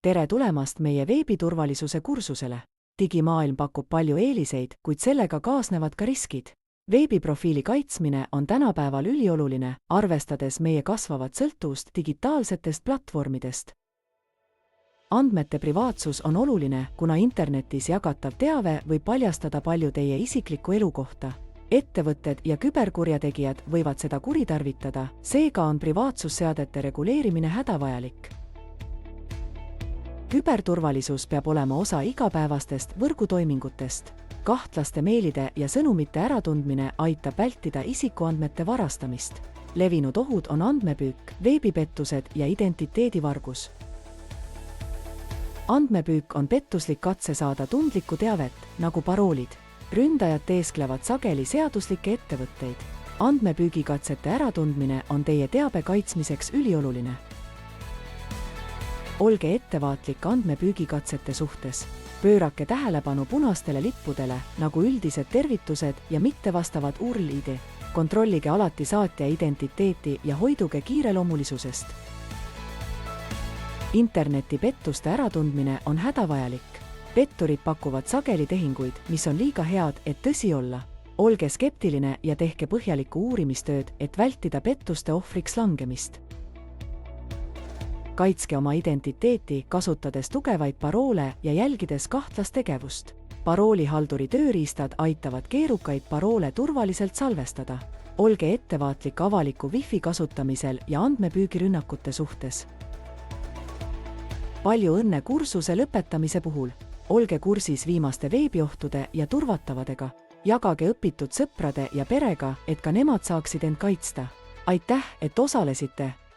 tere tulemast meie veebiturvalisuse kursusele. Digimaailm pakub palju eeliseid, kuid sellega kaasnevad ka riskid. Veebiprofiili kaitsmine on tänapäeval ülioluline, arvestades meie kasvavat sõltuvust digitaalsetest platvormidest. Andmete privaatsus on oluline, kuna internetis jagatav teave võib paljastada palju teie isikliku elu kohta. Ettevõtted ja küberkurjategijad võivad seda kuritarvitada, seega on privaatsusseadete reguleerimine hädavajalik. Küberturvalisus peab olema osa igapäevastest võrgutoimingutest. Kahtlaste meilide ja sõnumite äratundmine aitab vältida isikuandmete varastamist. Levinud ohud on andmepüük, veebipettused ja identiteedivargus. Andmepüük on pettuslik katse saada tundlikku teavet, nagu paroolid. Ründajad teesklevad sageli seaduslikke ettevõtteid. Andmepüügikatsete äratundmine on teie teabe kaitsmiseks ülioluline. Olge ettevaatlik andmepüügikatsete suhtes. Pöörake tähelepanu punastele lippudele, nagu üldised tervitused ja mittevastavad URL-ID. Kontrollige alati saatja identiteeti ja hoiduge kiireloomulisusest. Internetipettuste äratundmine on hädavajalik. Petturid pakuvad sageli tehinguid, mis on liiga head, et tõsi olla. Olge skeptiline ja tehke põhjalikku uurimistööd, et vältida pettuste ohvriks langemist. Kaitske oma identiteeti, kasutades tugevaid paroole ja jälgides kahtlast tegevust. Paroolihalduri tööriistad aitavad keerukaid paroole turvaliselt salvestada. Olge ettevaatlik avaliku Wi-Fi kasutamisel ja andmepüügirünnakute suhtes. Palju õnne kursuse lõpetamise puhul. Olge kursis viimaste veebiohtude ja turvatavadega. Jagage õpitud sõprade ja perega, et ka nemad saaksid end kaitsta. Aitäh, et osalesite!